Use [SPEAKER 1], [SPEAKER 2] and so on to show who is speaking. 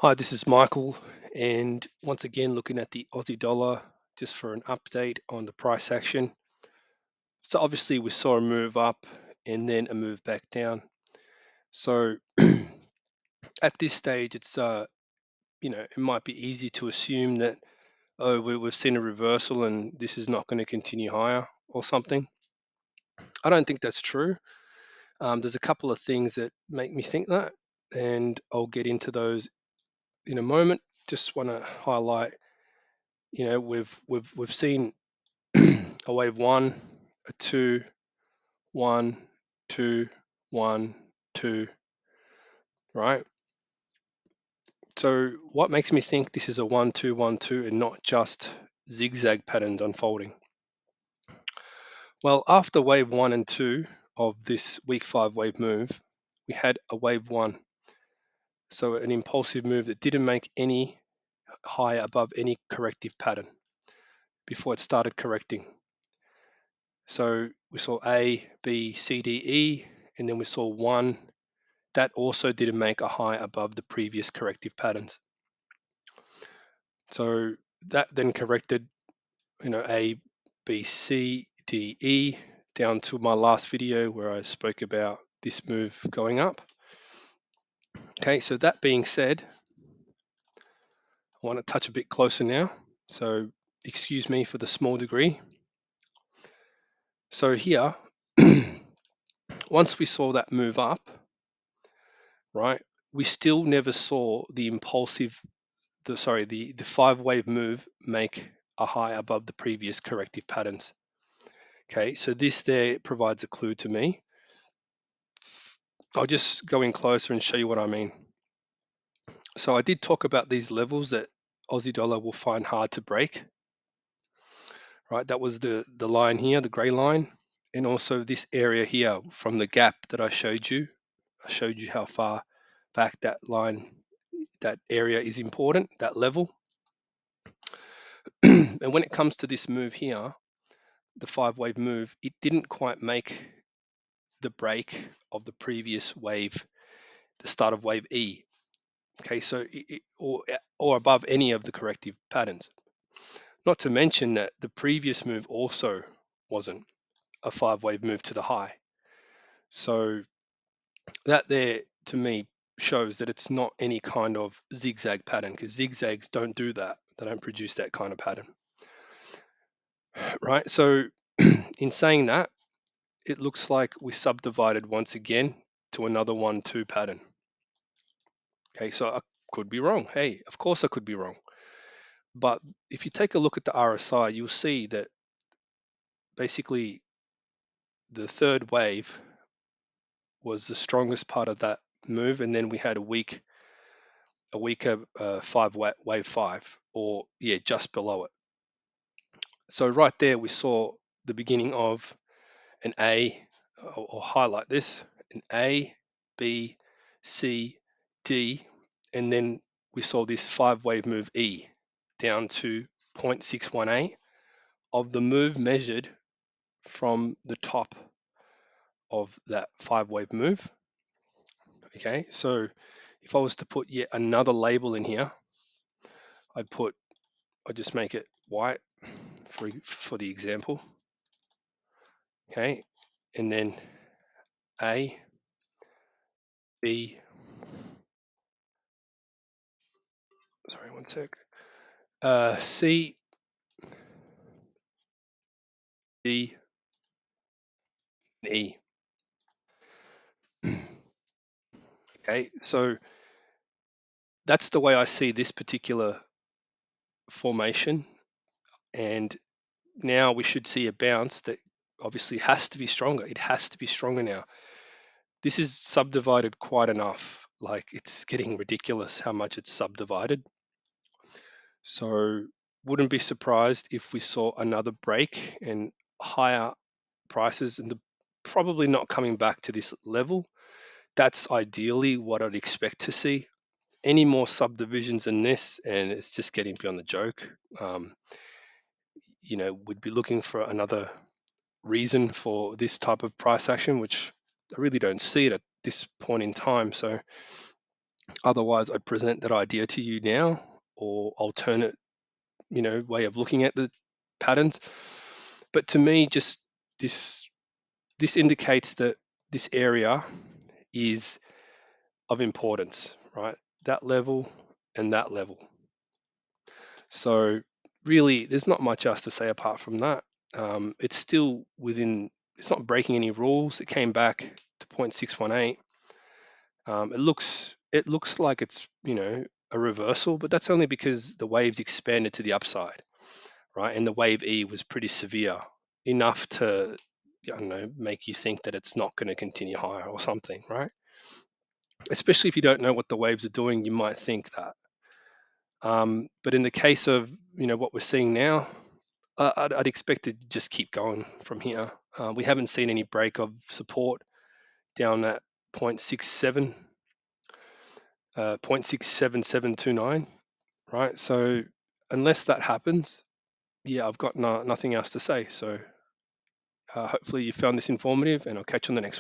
[SPEAKER 1] Hi, this is Michael, and once again looking at the Aussie dollar just for an update on the price action. So obviously we saw a move up and then a move back down. So at this stage, it might be easy to assume that we've seen a reversal and this is not going to continue higher or something. I don't think that's true. There's a couple of things that make me think that, and I'll get into those in a moment. Just want to highlight, we've seen a wave one, a two, one, two, one, two, right? So what makes me think this is a 1 2 1 2 and not just zigzag patterns unfolding? Well, after wave one and two of this week five wave move, we had a wave one. So an impulsive move that didn't make any higher above any corrective pattern before it started correcting. So we saw A, B, C, D, E, and then we saw one that also didn't make a high above the previous corrective patterns. So that then corrected, A, B, C, D, E down to my last video where I spoke about this move going up. Okay, so that being said, I want to touch a bit closer now. So excuse me for the small degree. So here, once we saw that move up, right, we still never saw the the five wave move make a high above the previous corrective patterns. Okay, so this there provides a clue to me. I'll just go in closer and show you what I mean. So I did talk about these levels that Aussie dollar will find hard to break, right? That was the line here, the gray line, and also this area here from the gap that I showed you. I showed you how far back that line, that area is important, that level. And when it comes to this move here, the five wave move, it didn't quite make the break of the previous wave, the start of wave E. Okay, so or above any of the corrective patterns. Not to mention that the previous move also wasn't a five wave move to the high. So that there to me shows that it's not any kind of zigzag pattern because zigzags don't do that. They don't produce that kind of pattern. Right. So in saying that, it looks like we subdivided once again to another 1 2 pattern. Okay, so I could be wrong. Hey, of course I could be wrong. But if you take a look at the RSI, you'll see that basically the third wave was the strongest part of that move, and then we had a weaker wave five, or yeah, just below it. So right there, we saw the beginning of an A, or highlight this, an A, B, C, D, and then we saw this five wave move E down to 0.618 of the move measured from the top of that five wave move. Okay, so if I was to put yet another label in here, I'd just make it white for the example. Okay, and then A, B, sorry, one sec, C, D, and E. Okay, so that's the way I see this particular formation. And now we should see a bounce that obviously has to be stronger. It has to be stronger now. This is subdivided quite enough. Like it's getting ridiculous how much it's subdivided. So wouldn't be surprised if we saw another break and higher prices and probably not coming back to this level. That's ideally what I'd expect to see. Any more subdivisions than this, and it's just getting beyond the joke. We'd be looking for another reason for this type of price action, which I really don't see it at this point in time. So Otherwise, I'd present that idea to you now, or alternate, way of looking at the patterns. But to me, just this this indicates that this area is of importance, right? That level and that level. So really, there's not much else to say apart from that. It's still within. It's not breaking any rules. It came back to 0.618. It looks like it's a reversal, but that's only because the waves expanded to the upside, right? And the wave E was pretty severe, enough to, I don't know, make you think that it's not going to continue higher or something, right? Especially if you don't know what the waves are doing, you might think that. But in the case of what we're seeing now, I'd expect it to just keep going from here. We haven't seen any break of support down at 0.67, 0.67729, right? So unless that happens, yeah, I've got nothing else to say. So hopefully you found this informative, and I'll catch you on the next one.